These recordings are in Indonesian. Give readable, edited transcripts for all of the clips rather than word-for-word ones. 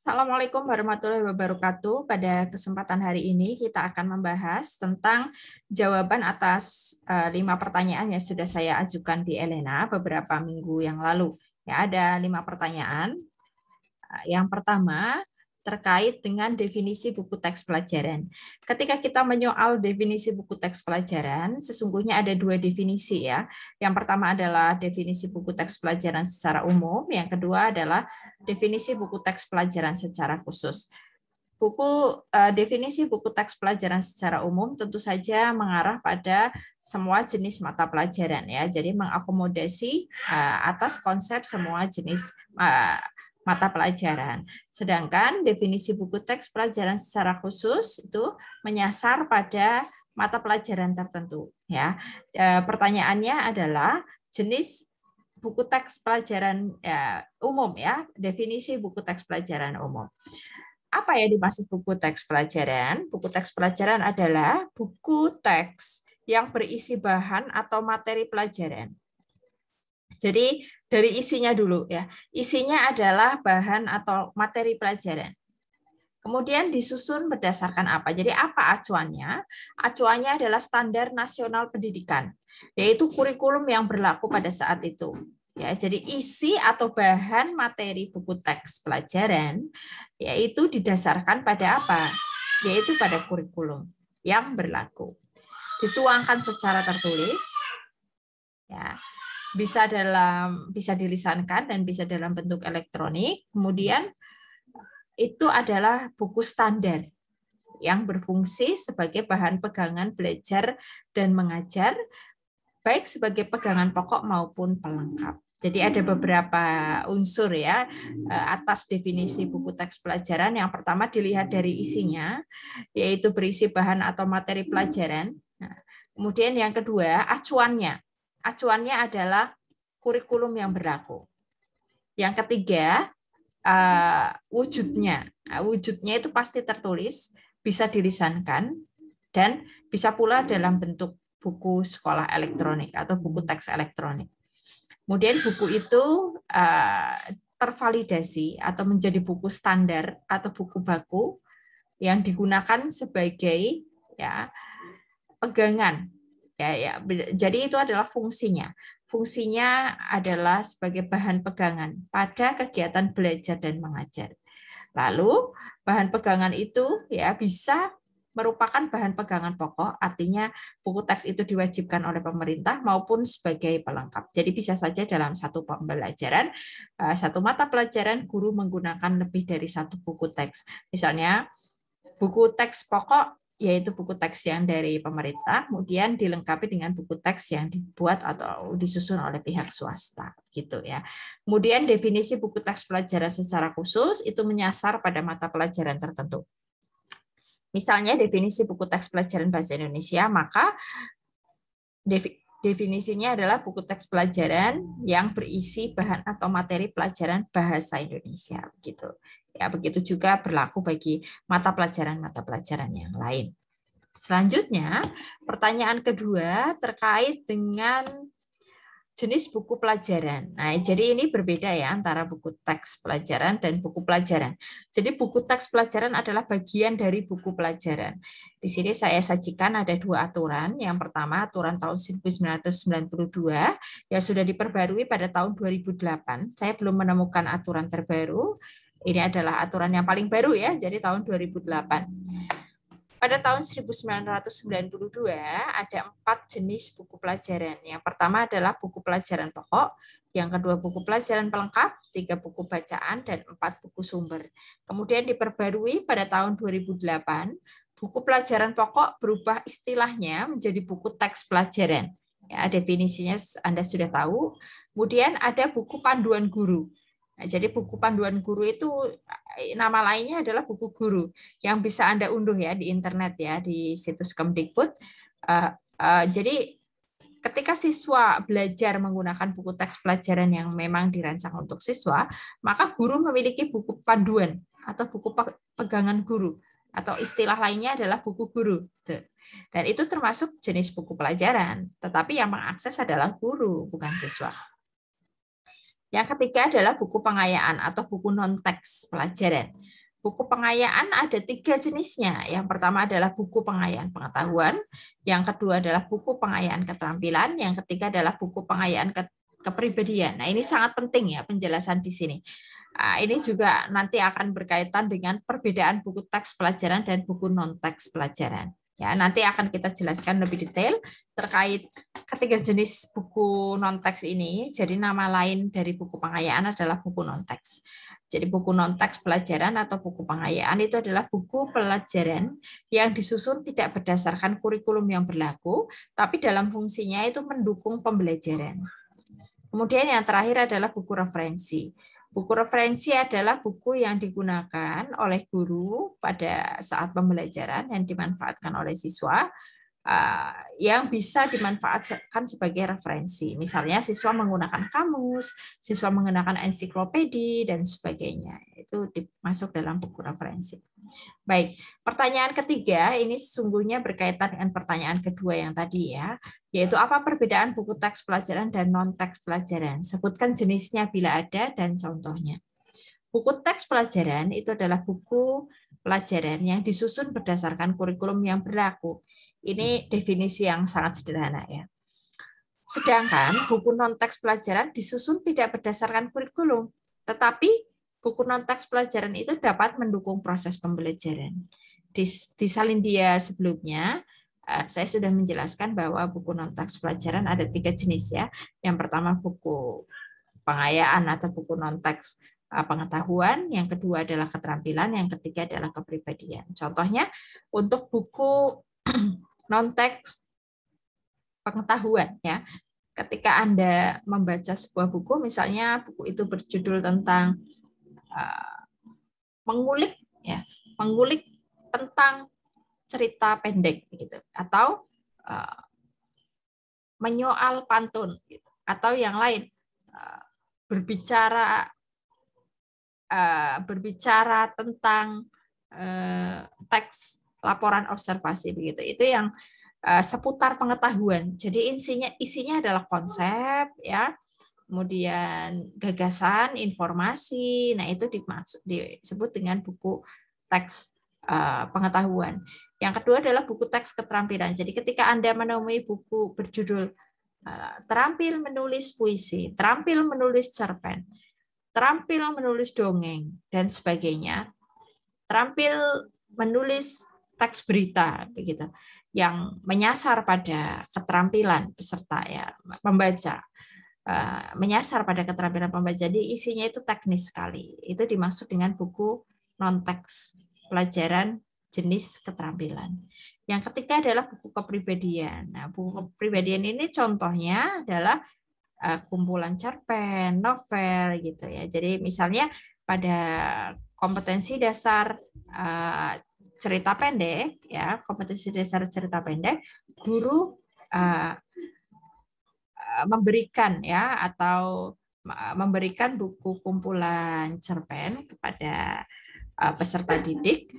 Assalamualaikum warahmatullahi wabarakatuh. Pada kesempatan hari ini kita akan membahas tentang jawaban atas 5 pertanyaan yang sudah saya ajukan di Elena beberapa minggu yang lalu. Ya, ada 5 pertanyaan. Yang pertama terkait dengan definisi buku teks pelajaran. Ketika kita menyoal definisi buku teks pelajaran, sesungguhnya ada 2 definisi ya. Yang pertama adalah definisi buku teks pelajaran secara umum, yang kedua adalah definisi buku teks pelajaran secara khusus. Definisi buku teks pelajaran secara umum tentu saja mengarah pada semua jenis mata pelajaran ya. Jadi mengakomodasi atas konsep semua jenis mata pelajaran. Sedangkan definisi buku teks pelajaran secara khusus itu menyasar pada mata pelajaran tertentu ya. Pertanyaannya adalah jenis buku teks pelajaran umum ya, definisi buku teks pelajaran umum. Apa yang dimaksud buku teks pelajaran? Buku teks pelajaran adalah buku teks yang berisi bahan atau materi pelajaran. Jadi dari isinya dulu ya. Isinya adalah bahan atau materi pelajaran. Kemudian disusun berdasarkan apa? Jadi apa acuannya? Acuannya adalah Standar Nasional Pendidikan, yaitu kurikulum yang berlaku pada saat itu. Ya, jadi isi atau bahan materi buku teks pelajaran yaitu didasarkan pada apa? Yaitu pada kurikulum yang berlaku. Dituangkan secara tertulis, ya, bisa dilisankan dan bisa dalam bentuk elektronik. Kemudian itu adalah buku standar yang berfungsi sebagai bahan pegangan belajar dan mengajar, baik sebagai pegangan pokok maupun pelengkap. Jadi ada beberapa unsur ya atas definisi buku teks pelajaran. Yang pertama dilihat dari isinya, yaitu berisi bahan atau materi pelajaran. Nah, kemudian yang kedua acuannya. Acuannya adalah kurikulum yang berlaku. Yang ketiga wujudnya. Nah, wujudnya itu pasti tertulis, bisa dilisankan, dan bisa pula dalam bentuk buku sekolah elektronik atau buku teks elektronik. Kemudian buku itu tervalidasi atau menjadi buku standar atau buku baku yang digunakan sebagai ya pegangan. Ya. Jadi itu adalah fungsinya. Fungsinya adalah sebagai bahan pegangan pada kegiatan belajar dan mengajar. Lalu bahan pegangan itu ya bisa merupakan bahan pegangan pokok, artinya buku teks itu diwajibkan oleh pemerintah maupun sebagai pelengkap. Jadi bisa saja dalam satu pembelajaran, satu mata pelajaran guru menggunakan lebih dari satu buku teks. Misalnya buku teks pokok yaitu buku teks yang dari pemerintah, kemudian dilengkapi dengan buku teks yang dibuat atau disusun oleh pihak swasta, gitu ya. Kemudian definisi buku teks pelajaran secara khusus itu menyasar pada mata pelajaran tertentu. Misalnya definisi buku teks pelajaran bahasa Indonesia, maka definisinya adalah buku teks pelajaran yang berisi bahan atau materi pelajaran bahasa Indonesia, gitu. Ya, begitu juga berlaku bagi mata pelajaran yang lain. Selanjutnya, pertanyaan kedua terkait dengan jenis buku pelajaran. Nah, jadi ini berbeda ya antara buku teks pelajaran dan buku pelajaran. Jadi buku teks pelajaran adalah bagian dari buku pelajaran. Di sini saya sajikan ada 2 aturan. Yang pertama aturan tahun 1992 yang sudah diperbarui pada tahun 2008. Saya belum menemukan aturan terbaru. Ini adalah aturan yang paling baru ya, jadi tahun 2008. Pada tahun 1992 ada 4 jenis buku pelajaran. Yang pertama adalah buku pelajaran pokok, yang kedua buku pelajaran pelengkap, 3 buku bacaan, dan 4 buku sumber. Kemudian diperbarui pada tahun 2008, buku pelajaran pokok berubah istilahnya menjadi buku teks pelajaran. Ya, definisinya Anda sudah tahu. Kemudian ada buku panduan guru. Nah, jadi buku panduan guru itu nama lainnya adalah buku guru yang bisa Anda unduh ya di internet ya di situs Kemdikbud. Jadi ketika siswa belajar menggunakan buku teks pelajaran yang memang dirancang untuk siswa, maka guru memiliki buku panduan atau buku pegangan guru atau istilah lainnya adalah buku guru. Dan itu termasuk jenis buku pelajaran, tetapi yang mengakses adalah guru bukan siswa. Yang ketiga adalah buku pengayaan atau buku non-teks pelajaran. Buku pengayaan ada 3 jenisnya. Yang pertama adalah buku pengayaan pengetahuan, yang kedua adalah buku pengayaan keterampilan, yang ketiga adalah buku pengayaan kepribadian. Nah, ini sangat penting ya penjelasan di sini. Nah, ini juga nanti akan berkaitan dengan perbedaan buku teks pelajaran dan buku non-teks pelajaran. Ya, nanti akan kita jelaskan lebih detail terkait ketiga jenis buku non-teks ini. Jadi nama lain dari buku pengayaan adalah buku non-teks. Jadi buku non-teks pelajaran atau buku pengayaan itu adalah buku pelajaran yang disusun tidak berdasarkan kurikulum yang berlaku, tapi dalam fungsinya itu mendukung pembelajaran. Kemudian yang terakhir adalah buku referensi. Buku referensi adalah buku yang digunakan oleh guru pada saat pembelajaran yang dimanfaatkan oleh siswa yang bisa dimanfaatkan sebagai referensi. Misalnya siswa menggunakan kamus, siswa menggunakan ensiklopedi, dan sebagainya. Itu masuk dalam buku referensi. Baik, pertanyaan ketiga ini sesungguhnya berkaitan dengan pertanyaan kedua yang tadi ya, yaitu apa perbedaan buku teks pelajaran dan non-teks pelajaran? Sebutkan jenisnya bila ada dan contohnya. Buku teks pelajaran itu adalah buku pelajaran yang disusun berdasarkan kurikulum yang berlaku. Ini definisi yang sangat sederhana ya. Sedangkan buku non-teks pelajaran disusun tidak berdasarkan kurikulum, tetapi buku non-teks pelajaran itu dapat mendukung proses pembelajaran. Di Salindia sebelumnya, saya sudah menjelaskan bahwa buku non-teks pelajaran ada 3 jenis ya. Yang pertama buku pengayaan atau buku non-teks pengetahuan, yang kedua adalah keterampilan, yang ketiga adalah kepribadian. Contohnya untuk buku non-teks pengetahuan ya. Ketika Anda membaca sebuah buku, misalnya buku itu berjudul tentang mengulik tentang cerita pendek gitu, atau menyoal pantun gitu, atau yang lain berbicara tentang teks laporan observasi begitu. Itu yang seputar pengetahuan. Jadi isinya adalah konsep ya, kemudian gagasan, informasi. Nah, itu disebut dengan buku teks pengetahuan. Yang kedua adalah buku teks keterampilan. Jadi ketika Anda menemui buku berjudul terampil menulis puisi, terampil menulis cerpen, terampil menulis dongeng, dan sebagainya, terampil menulis teks berita, begitu, yang menyasar pada keterampilan peserta ya, pembaca. Menyasar pada keterampilan pembaca. Jadi isinya itu teknis sekali. Itu dimaksud dengan buku non-teks pelajaran jenis keterampilan. Yang ketiga adalah buku kepribadian. Nah, buku kepribadian ini contohnya adalah kumpulan cerpen, novel gitu ya. Jadi misalnya pada kompetensi dasar cerita pendek ya, kompetensi dasar cerita pendek, guru memberikan ya, atau memberikan buku kumpulan cerpen kepada peserta didik,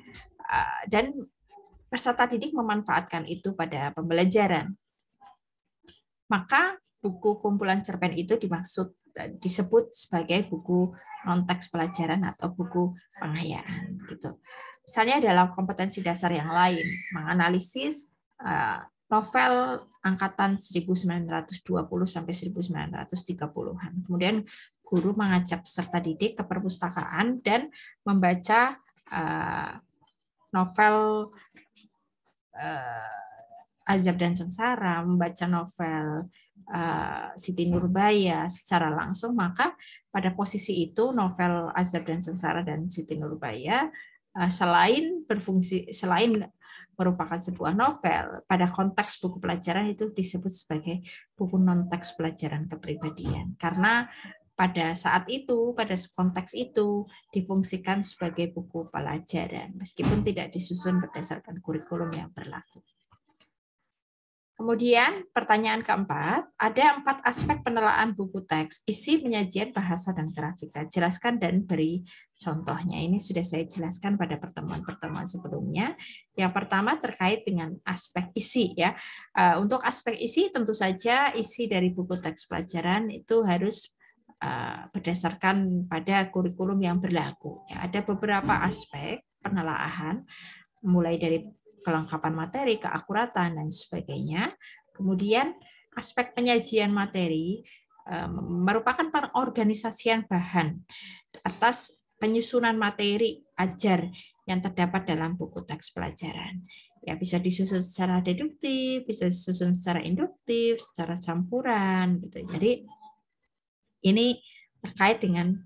dan peserta didik memanfaatkan itu pada pembelajaran. Maka buku kumpulan cerpen itu disebut sebagai buku non-teks pelajaran atau buku pengayaan gitu. Misalnya dalam kompetensi dasar yang lain, menganalisis novel angkatan 1920 sampai 1930-an. Kemudian guru mengajak peserta didik ke perpustakaan dan membaca novel Azab dan Sengsara, membaca novel Siti Nurbaya secara langsung, maka pada posisi itu novel Azab dan Sengsara dan Siti Nurbaya selain merupakan sebuah novel, pada konteks buku pelajaran itu disebut sebagai buku non-teks pelajaran kepribadian. Karena pada saat itu, pada konteks itu, difungsikan sebagai buku pelajaran, meskipun tidak disusun berdasarkan kurikulum yang berlaku. Kemudian pertanyaan keempat, ada 4 aspek penelaah buku teks, isi, penyajian, bahasa, dan grafika. Jelaskan dan beri contohnya. Ini sudah saya jelaskan pada pertemuan-pertemuan sebelumnya. Yang pertama terkait dengan aspek isi ya. Untuk aspek isi tentu saja isi dari buku teks pelajaran itu harus berdasarkan pada kurikulum yang berlaku. Ya, ada beberapa aspek penelaahan, mulai dari kelengkapan materi, keakuratan, dan sebagainya. Kemudian aspek penyajian materi merupakan pengorganisasian bahan atas penyusunan materi ajar yang terdapat dalam buku teks pelajaran. Ya, bisa disusun secara deduktif, bisa disusun secara induktif, secara campuran gitu. Jadi ini terkait dengan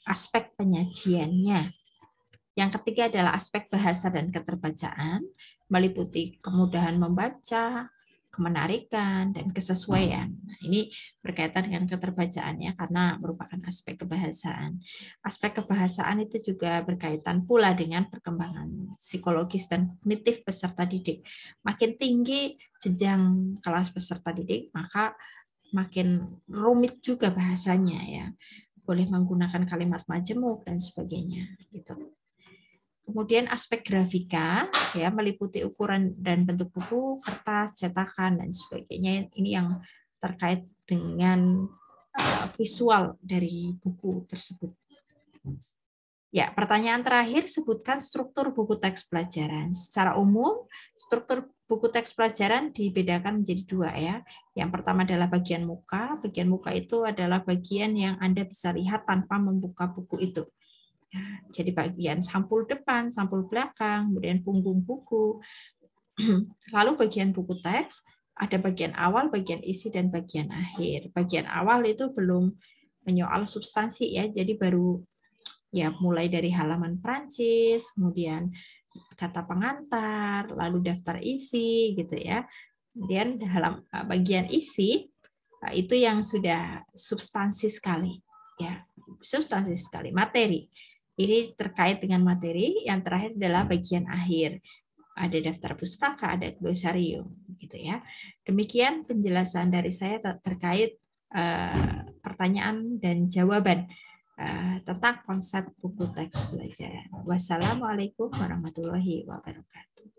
aspek penyajiannya. Yang ketiga adalah aspek bahasa dan keterbacaan, meliputi kemudahan membaca, kemenarikan, dan kesesuaian. Nah, ini berkaitan dengan keterbacaannya karena merupakan aspek kebahasaan. Aspek kebahasaan itu juga berkaitan pula dengan perkembangan psikologis dan kognitif peserta didik. Makin tinggi jenjang kelas peserta didik, maka makin rumit juga bahasanya ya. Boleh menggunakan kalimat majemuk dan sebagainya gitu. Kemudian aspek grafika ya meliputi ukuran dan bentuk buku, kertas, cetakan dan sebagainya. Ini yang terkait dengan visual dari buku tersebut. Ya, pertanyaan terakhir, sebutkan struktur buku teks pelajaran. Secara umum, struktur buku teks pelajaran dibedakan menjadi dua ya. Yang pertama adalah bagian muka. Bagian muka itu adalah bagian yang Anda bisa lihat tanpa membuka buku itu. Jadi bagian sampul depan, sampul belakang, kemudian punggung buku. Lalu bagian buku teks, ada bagian awal, bagian isi, dan bagian akhir. Bagian awal itu belum menyoal substansi ya, jadi baru ya mulai dari halaman Prancis, kemudian kata pengantar, lalu daftar isi gitu ya. Kemudian dalam bagian isi itu yang sudah substansi sekali ya, substansi sekali, materi. Ini terkait dengan materi. Yang terakhir adalah bagian akhir. Ada daftar pustaka, ada glosarium, gitu ya. Demikian penjelasan dari saya terkait pertanyaan dan jawaban tentang konsep buku teks pelajaran. Wassalamualaikum warahmatullahi wabarakatuh.